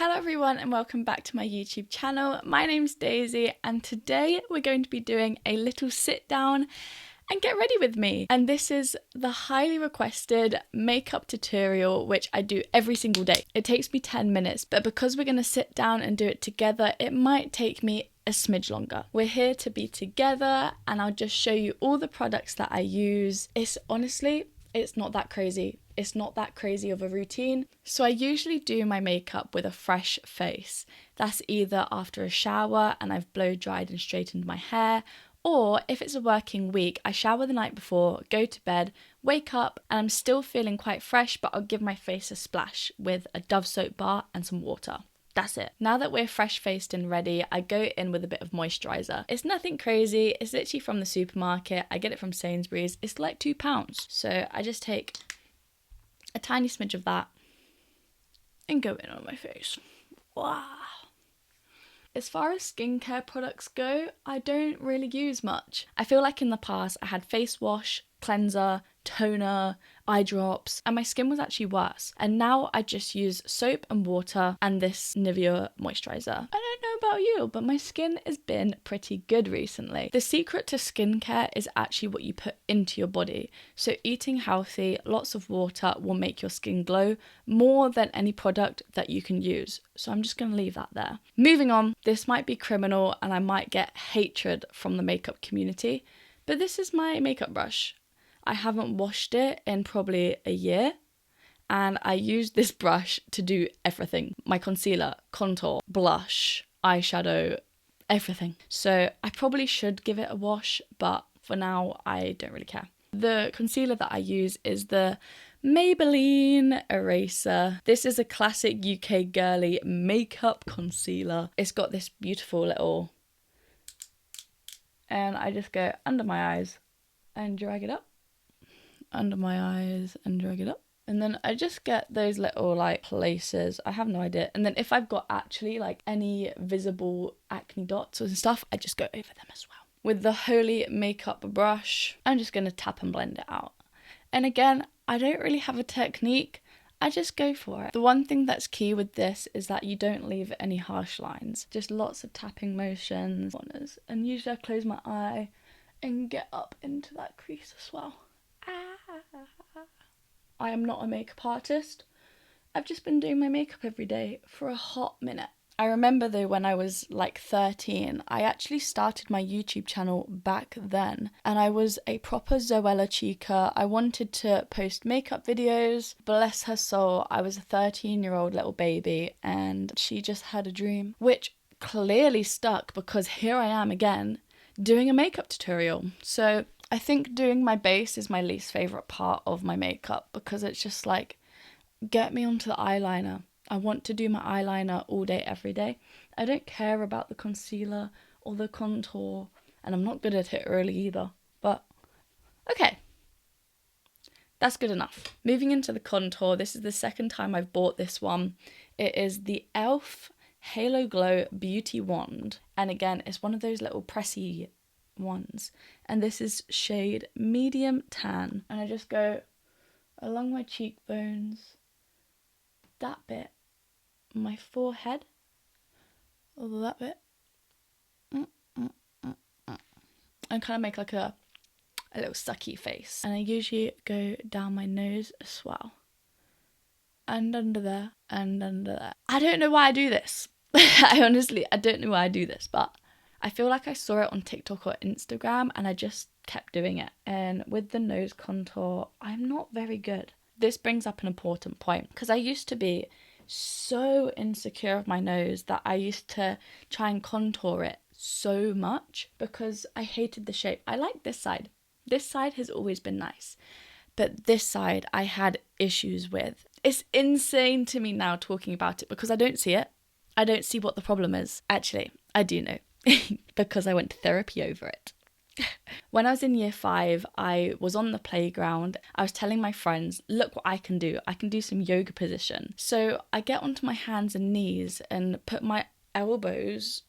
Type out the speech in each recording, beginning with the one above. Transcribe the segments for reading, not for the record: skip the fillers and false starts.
Hello everyone and welcome back to my YouTube channel. My name's Daisy and today we're going to be doing a little sit down and get ready with me. And this is the highly requested makeup tutorial which I do every single day. It takes me 10 minutes, but because we're going to sit down and do it together, it might take me a smidge longer. We're here to be together and I'll just show you all the products that I use. It's not that crazy. It's not that crazy of a routine. So I usually do my makeup with a fresh face. That's either after a shower and I've blow dried and straightened my hair, or if it's a working week, I shower the night before, go to bed, wake up, and I'm still feeling quite fresh, but I'll give my face a splash with a Dove soap bar and some water. That's it. Now that we're fresh faced and ready, I go in with a bit of moisturiser. It's nothing crazy. It's literally from the supermarket. I get it from Sainsbury's. It's like £2. So I just take a tiny smidge of that and go in on my face. Wow. As far as skincare products go, I don't really use much. I feel like in the past I had face wash, cleanser, toner, eye drops, and my skin was actually worse. And now I just use soap and water and this Nivea moisturiser. I don't know about you, but my skin has been pretty good recently. The secret to skincare is actually what you put into your body. So eating healthy, lots of water will make your skin glow more than any product that you can use. So I'm just going to leave that there. Moving on, this might be criminal and I might get hatred from the makeup community, but this is my makeup brush. I haven't washed it in probably a year and I use this brush to do everything. My concealer, contour, blush, eyeshadow, everything. So I probably should give it a wash, but for now I don't really care. The concealer that I use is the Maybelline Eraser. This is a classic UK girly makeup concealer. It's got this beautiful little, and I just go under my eyes and drag it up. Under my eyes and drag it up, and then I just get those little like places, I have no idea, and then if I've got actually like any visible acne dots and stuff, I just go over them as well. With the Holy makeup brush, I'm just going to tap and blend it out. And again, I don't really have a technique, I just go for it. The one thing that's key with this is that you don't leave any harsh lines, just lots of tapping motions, and usually I close my eye and get up into that crease as well. I am not a makeup artist. I've just been doing my makeup every day for a hot minute. I remember though when I was like 13, I actually started my YouTube channel back then and I was a proper Zoella Chica. I wanted to post makeup videos. Bless her soul, I was a 13-year-old little baby and she just had a dream, which clearly stuck because here I am again doing a makeup tutorial. So I think doing my base is my least favourite part of my makeup because it's just like, get me onto the eyeliner. I want to do my eyeliner all day, every day. I don't care about the concealer or the contour, and I'm not good at it really either. But, okay. That's good enough. Moving into the contour, this is the second time I've bought this one. It is the e.l.f. Halo Glow Beauty Wand. And again, it's one of those little pressy ones, and this is shade medium tan, and I just go along my cheekbones, that bit, my forehead, that bit, and kind of make like a little sucky face. And I usually go down my nose as well, and under there, and under there. I don't know why I do this. I don't know why I do this, but I feel like I saw it on TikTok or Instagram and I just kept doing it. And with the nose contour, I'm not very good. This brings up an important point because I used to be so insecure of my nose that I used to try and contour it so much because I hated the shape. I like this side. This side has always been nice, but this side I had issues with. It's insane to me now talking about it because I don't see it. I don't see what the problem is. Actually, I do know. Because I went to therapy over it. When I was in year 5, I was on the playground. I was telling my friends, look what I can do. I can do some yoga position. So I get onto my hands and knees and put my elbows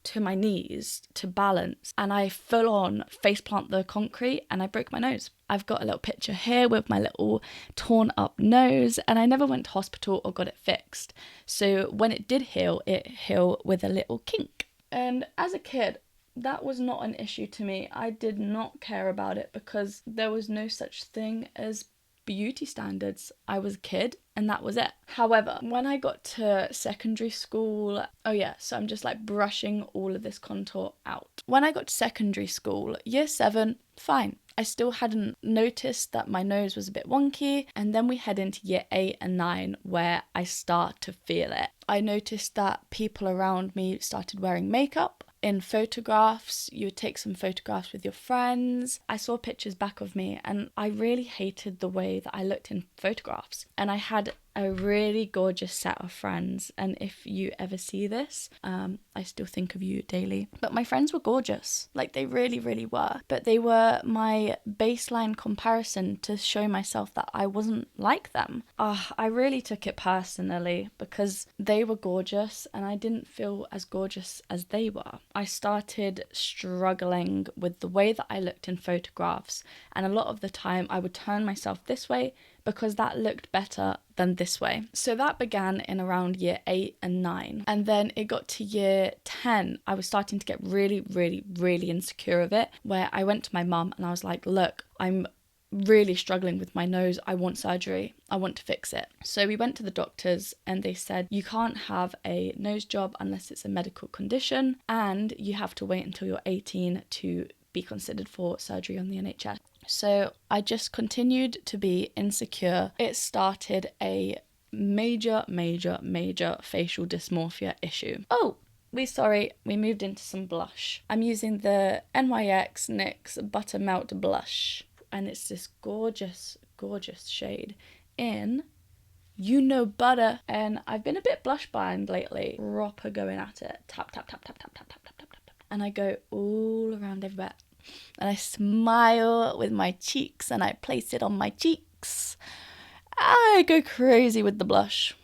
to my knees to balance, and I full on face plant the concrete and I broke my nose. I've got a little picture here with my little torn up nose, and I never went to hospital or got it fixed. So when it did heal, it healed with a little kink. And as a kid, that was not an issue to me. I did not care about it because there was no such thing as beauty standards. I was a kid and that was it. However, when I got to secondary school, so I'm just like brushing all of this contour out. When I got to secondary school, year 7, fine. I still hadn't noticed that my nose was a bit wonky, and then we head into year 8 and 9 where I start to feel it. I noticed that people around me started wearing makeup. In photographs, you would take some photographs with your friends. I saw pictures back of me and I really hated the way that I looked in photographs. And I had a really gorgeous set of friends, and if you ever see this, I still think of you daily. But my friends were gorgeous, like they really, really were. But they were my baseline comparison to show myself that I wasn't like them. I really took it personally because they were gorgeous and I didn't feel as gorgeous as they were. I started struggling with the way that I looked in photographs, and a lot of the time I would turn myself this way because that looked better than this way. So that began in around year 8 and 9. And then it got to year 10. I was starting to get really, really, really insecure of it, where I went to my mum and I was like, look, I'm really struggling with my nose. I want surgery. I want to fix it. So we went to the doctors and they said, you can't have a nose job unless it's a medical condition, and you have to wait until you're 18 to be considered for surgery on the NHS. So I just continued to be insecure. It started a major facial dysmorphia issue. We moved into some blush. I'm using the NYX Buttermelt blush, and it's this gorgeous shade in butter. And I've been a bit blush blind lately, proper going at it. Tap, tap, tap, tap, tap, tap, tap, tap, tap, tap. And I go all around everywhere. And I smile with my cheeks and I place it on my cheeks. I go crazy with the blush.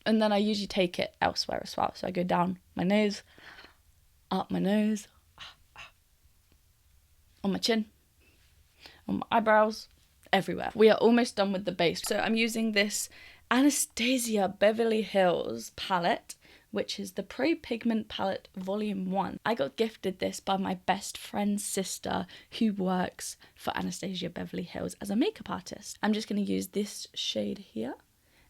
And then I usually take it elsewhere as well. So I go down my nose, up my nose, on my chin, on my eyebrows, everywhere. We are almost done with the base. So I'm using this Anastasia Beverly Hills palette, which is the Pro Pigment Palette Volume 1. I got gifted this by my best friend's sister who works for Anastasia Beverly Hills as a makeup artist. I'm just going to use this shade here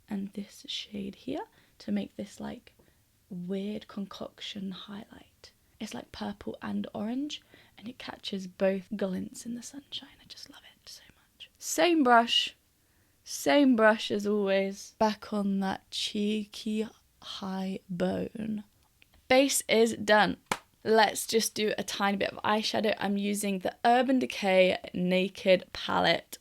and this shade here to make this like weird concoction highlight. It's like purple and orange and it catches both glints in the sunshine. I just love it so much. Same brush as always. Back on that cheeky high bone. Base is done. Let's just do a tiny bit of eyeshadow. I'm using the Urban Decay Naked palette.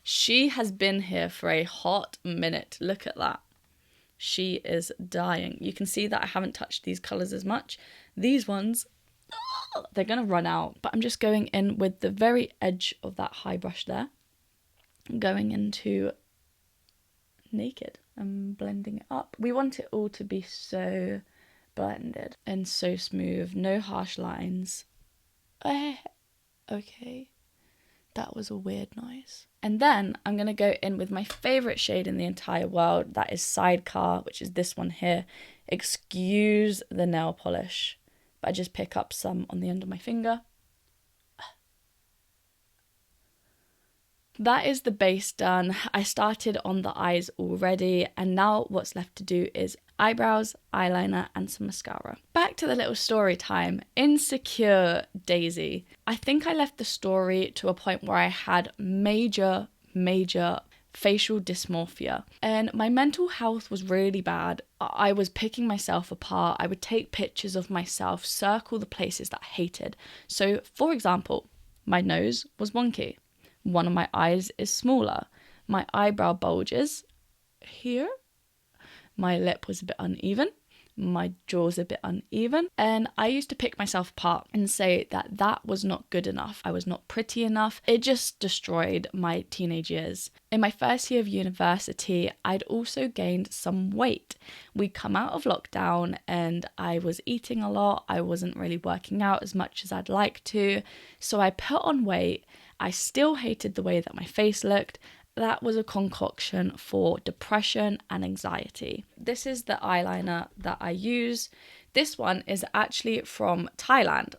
She has been here for a hot minute. Look at that. She is dying. You can see that I haven't touched these colours as much. These ones, they're gonna run out, but I'm just going in with the very edge of that high brush there, going into Naked. I'm blending it up. We want it all to be so blended and so smooth, no harsh lines. Okay, that was a weird noise. And then I'm going to go in with my favourite shade in the entire world, that is Sidecar, which is this one here. Excuse the nail polish, but I just pick up some on the end of my finger. That is the base done. I started on the eyes already, and now what's left to do is eyebrows, eyeliner, and some mascara. Back to the little story time. Insecure Daisy. I think I left the story to a point where I had major facial dysmorphia, and my mental health was really bad. I was picking myself apart. I would take pictures of myself, circle the places that I hated. So, for example, my nose was wonky. One of my eyes is smaller. My eyebrow bulges here. My lip was a bit uneven. my jaw's a bit uneven. And I used to pick myself apart and say that that was not good enough. I was not pretty enough. It just destroyed my teenage years. In my first year of university, I'd also gained some weight. We'd come out of lockdown and I was eating a lot. I wasn't really working out as much as I'd like to. So I put on weight. I still hated the way that my face looked. That was a concoction for depression and anxiety. This is the eyeliner that I use. This one is actually from Thailand.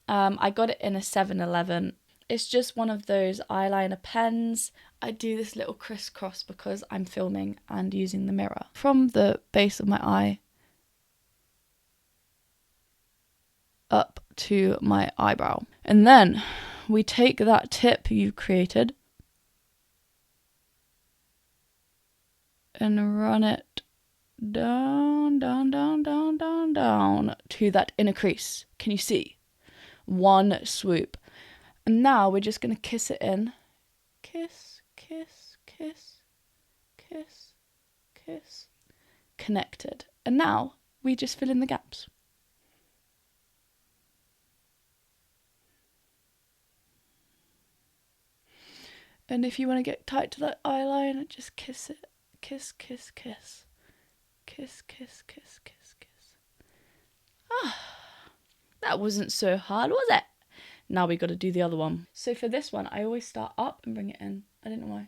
I got it in a 7-Eleven. It's just one of those eyeliner pens. I do this little crisscross because I'm filming and using the mirror. From the base of my eye up to my eyebrow. And then we take that tip you've created and run it down, down, down, down, down, down to that inner crease. Can you see? One swoop. And now we're just going to kiss it in. Kiss, kiss, kiss, kiss, kiss. Connected. And now we just fill in the gaps. And if you want to get tight to that eyeliner, just kiss it. Kiss, kiss, kiss. Kiss, kiss, kiss, kiss, kiss. Ah, that wasn't so hard, was it? Now we got to do the other one. So for this one, I always start up and bring it in. I don't know why.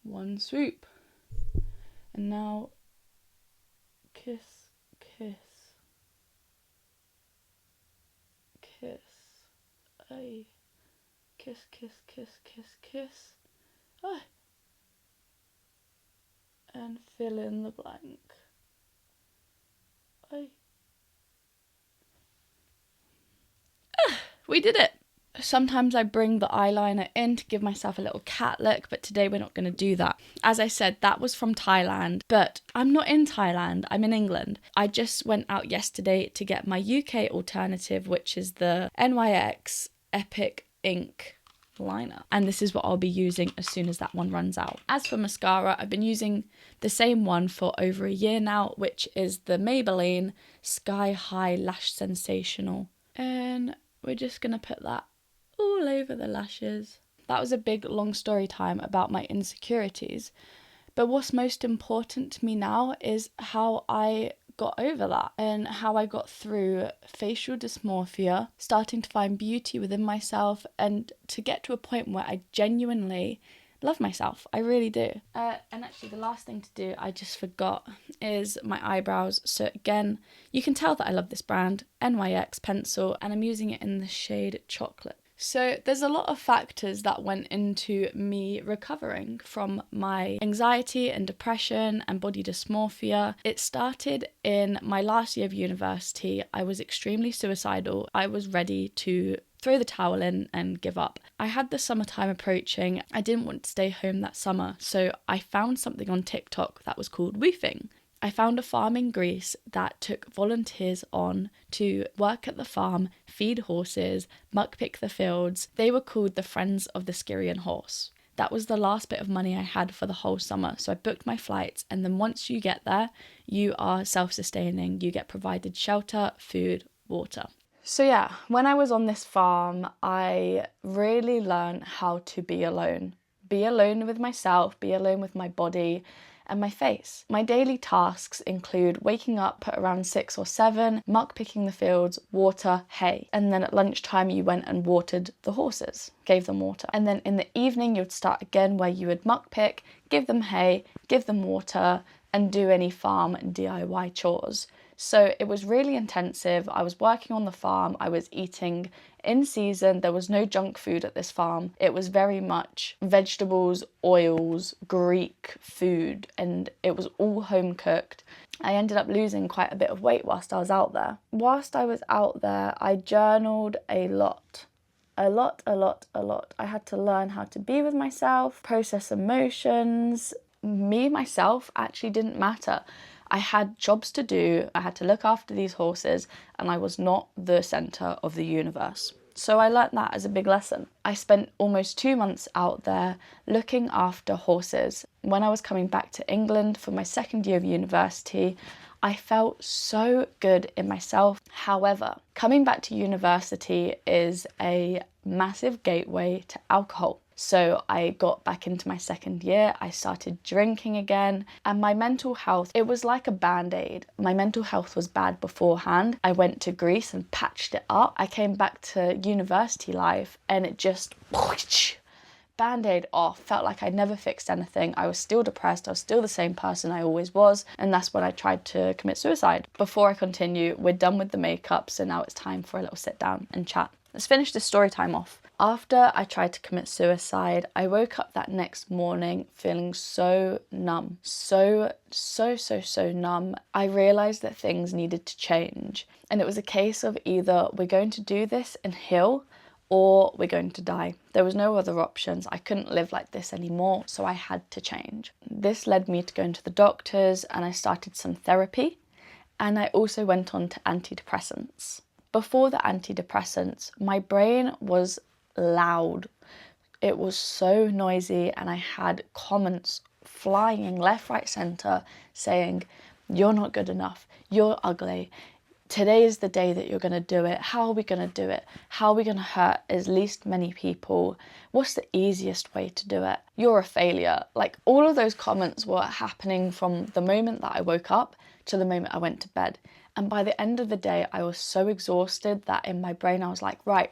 One swoop. And now kiss, kiss, kiss, ay, kiss, kiss, kiss, kiss, kiss, ay, and fill in the blank, ay. We did it! Sometimes I bring the eyeliner in to give myself a little cat look, but today we're not going to do that. As I said, that was from Thailand, but I'm not in Thailand, I'm in England. I just went out yesterday to get my UK alternative, which is the NYX Epic Ink liner. And this is what I'll be using as soon as that one runs out. As for mascara, I've been using the same one for over a year now, which is the Maybelline Sky High Lash Sensational. And we're just going to put that all over the lashes. That was a big long story time about my insecurities, but what's most important to me now is how I got over that and how I got through facial dysmorphia, starting to find beauty within myself and to get to a point where I genuinely love myself. I really do. And actually the last thing to do, I just forgot, is my eyebrows. So again, you can tell that I love this brand, NYX pencil, and I'm using it in the shade Chocolate. So there's a lot of factors that went into me recovering from my anxiety and depression and body dysmorphia. It started in my last year of university. I was extremely suicidal. I was ready to throw the towel in and give up. I had the summertime approaching. I didn't want to stay home that summer, so I found something on TikTok that was called woofing. I found a farm in Greece that took volunteers on to work at the farm, feed horses, muck pick the fields. They were called the Friends of the Styrian Horse. That was the last bit of money I had for the whole summer, so I booked my flights, and then once you get there, you are self-sustaining. You get provided shelter, food, water. So yeah, when I was on this farm, I really learned how to be alone. Be alone with myself, be alone with my body and my face. My daily tasks include waking up at around 6 or 7, muck picking the fields, water, hay. And then at lunchtime you went and watered the horses, gave them water. And then in the evening you'd start again where you would muck pick, give them hay, give them water, and do any farm and DIY chores. So it was really intensive. I was working on the farm, I was eating in season. There was no junk food at this farm. It was very much vegetables, oils, Greek food, and it was all home cooked. I ended up losing quite a bit of weight whilst I was out there. Whilst I was out there, I journaled a lot. A lot. I had to learn how to be with myself, process emotions. Me, myself, actually didn't matter. I had jobs to do, I had to look after these horses, and I was not the centre of the universe. So I learnt that as a big lesson. I spent almost 2 months out there looking after horses. When I was coming back to England for my second year of university, I felt so good in myself. However, coming back to university is a massive gateway to alcohol. So I got back into my second year, I started drinking again, and my mental health, it was like a band-aid. My mental health was bad beforehand. I went to Greece and patched it up. I came back to university life and it just band-aid off. Felt like I never fixed anything. I was still depressed. I was still the same person I always was. And that's when I tried to commit suicide. Before I continue, we're done with the makeup, so now it's time for a little sit down and chat. Let's finish this story time off. After I tried to commit suicide, I woke up that next morning feeling so numb. So numb. I realised that things needed to change. And it was a case of either we're going to do this and heal, or we're going to die. There was no other options. I couldn't live like this anymore, so I had to change. This led me to going to the doctors, and I started some therapy, and I also went on to antidepressants. Before the antidepressants, my brain was loud. It was so noisy, and I had comments flying left, right, centre saying, "You're not good enough, you're ugly, today is the day that you're going to do it, how are we going to do it, how are we going to hurt as least many people, what's the easiest way to do it, you're a failure." Like, all of those comments were happening from the moment that I woke up to the moment I went to bed. And by the end of the day, I was so exhausted that in my brain I was like, right,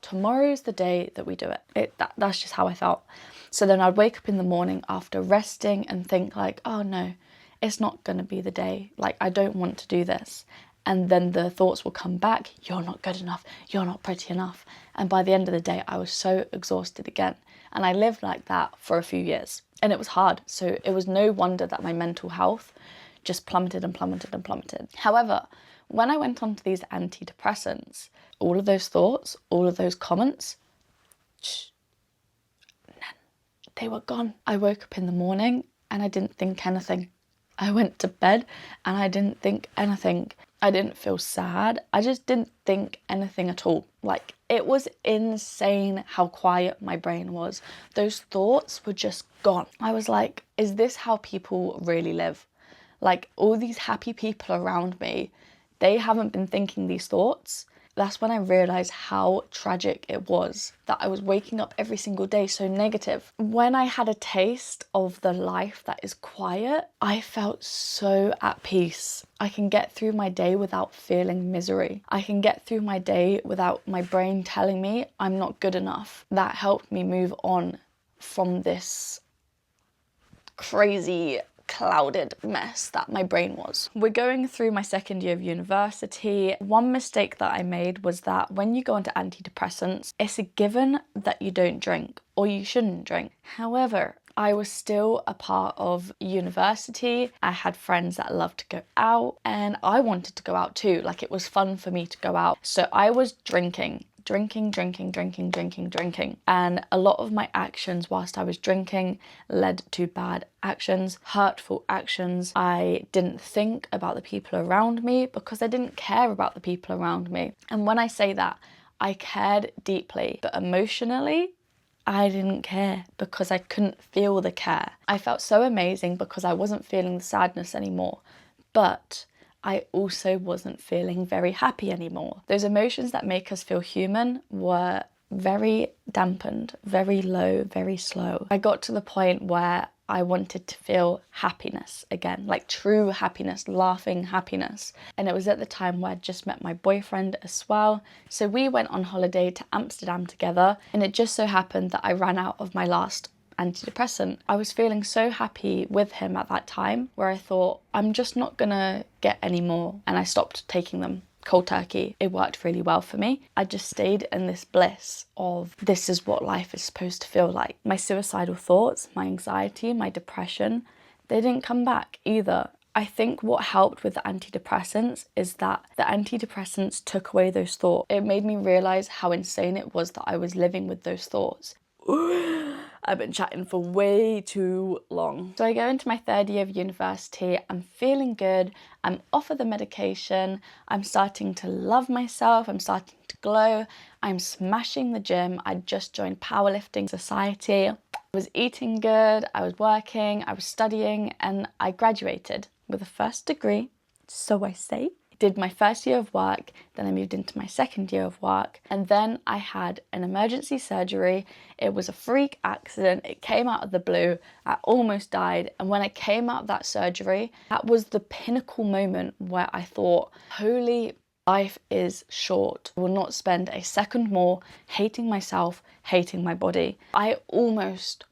tomorrow's the day that we do it. That's just how I felt. So then I'd wake up in the morning after resting and think like, oh no, it's not going to be the day. Like, I don't want to do this. And then the thoughts will come back, you're not good enough, you're not pretty enough. And by the end of the day, I was so exhausted again. And I lived like that for a few years. And it was hard. So it was no wonder that my mental health just plummeted and plummeted and plummeted. However, when I went on to these antidepressants, all of those thoughts, all of those comments, they were gone. I woke up in the morning and I didn't think anything. I went to bed and I didn't think anything. I didn't feel sad. I just didn't think anything at all. Like, it was insane how quiet my brain was. Those thoughts were just gone. I was like, is this how people really live? Like, all these happy people around me, they haven't been thinking these thoughts. That's when I realised how tragic it was that I was waking up every single day so negative. When I had a taste of the life that is quiet, I felt so at peace. I can get through my day without feeling misery. I can get through my day without my brain telling me I'm not good enough. That helped me move on from this crazy clouded mess that my brain was. We're going through my second year of university. One mistake that I made was that when you go onto antidepressants, it's a given that you don't drink, or you shouldn't drink. However, I was still a part of university. I had friends that loved to go out, and I wanted to go out too. Like, it was fun for me to go out. So I was drinking. And a lot of my actions whilst I was drinking led to bad actions, hurtful actions. I didn't think about the people around me because I didn't care about the people around me. And when I say that, I cared deeply, but emotionally, I didn't care because I couldn't feel the care. I felt so amazing because I wasn't feeling the sadness anymore, but I also wasn't feeling very happy anymore. Those emotions that make us feel human were very dampened, very low, very slow. I got to the point where I wanted to feel happiness again, like true happiness, laughing happiness. And it was at the time where I'd just met my boyfriend as well. So we went on holiday to Amsterdam together, and it just so happened that I ran out of my last antidepressant. I was feeling so happy with him at that time, where I thought, I'm just not gonna get any more, and I stopped taking them cold turkey. It worked really well for me. I just stayed in this bliss of this is what life is supposed to feel like. My suicidal thoughts, my anxiety, my depression, they didn't come back either. I think what helped with the antidepressants is that the antidepressants took away those thoughts. It made me realise how insane it was that I was living with those thoughts. I've been chatting for way too long. So I go into my 3rd year of university, I'm feeling good, I'm off of the medication, I'm starting to love myself, I'm starting to glow, I'm smashing the gym. I just joined powerlifting society. I was eating good, I was working, I was studying, and I graduated with a first degree, so I say. Did my 1st year of work, then I moved into my 2nd year of work, and then I had an emergency surgery. It was a freak accident, it came out of the blue, I almost died, and when I came out of that surgery, that was the pinnacle moment where I thought, holy, life is short. I will not spend a second more hating myself, hating my body. I almost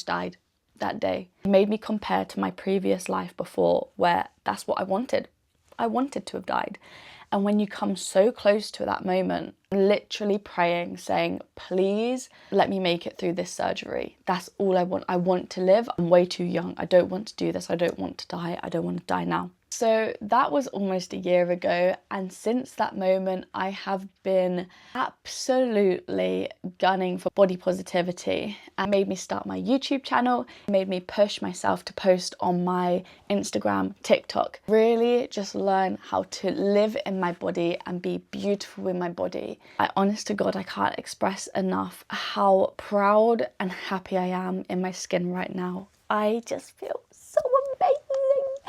died that day. It made me compare to my previous life before, where that's what I wanted. I wanted to have died. And when you come so close to that moment, literally praying, saying, please let me make it through this surgery. That's all I want. I want to live. I'm way too young. I don't want to do this. I don't want to die. I don't want to die now. So that was almost a year ago, and since that moment I have been absolutely gunning for body positivity. It made me start my YouTube channel, it made me push myself to post on my Instagram, TikTok, really just learn how to live in my body and be beautiful in my body. Honest to God, I can't express enough how proud and happy I am in my skin right now. I just feel so amazing.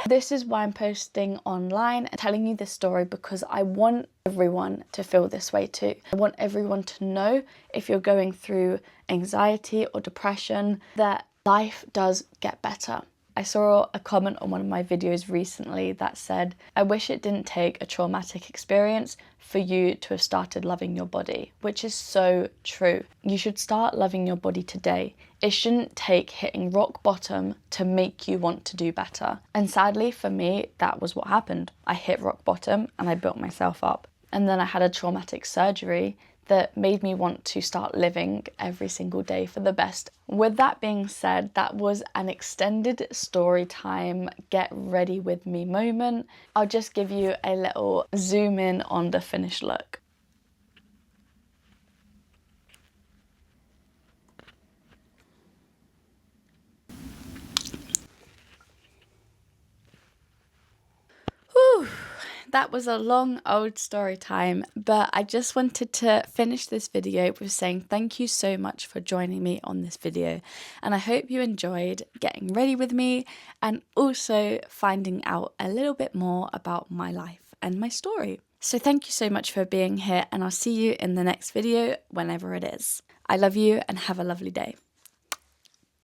This is why I'm posting online and telling you this story, because I want everyone to feel this way too. I want everyone to know, if you're going through anxiety or depression, that life does get better. I saw a comment on one of my videos recently that said, I wish it didn't take a traumatic experience for you to have started loving your body, which is so true. You should start loving your body today. It shouldn't take hitting rock bottom to make you want to do better. And sadly for me, that was what happened. I hit rock bottom and I built myself up. And then I had a traumatic surgery that made me want to start living every single day for the best. With that being said, that was an extended story time, get ready with me moment. I'll just give you a little zoom in on the finished look. Whew. That was a long old story time, but I just wanted to finish this video with saying thank you so much for joining me on this video, and I hope you enjoyed getting ready with me and also finding out a little bit more about my life and my story. So thank you so much for being here, and I'll see you in the next video whenever it is. I love you and have a lovely day.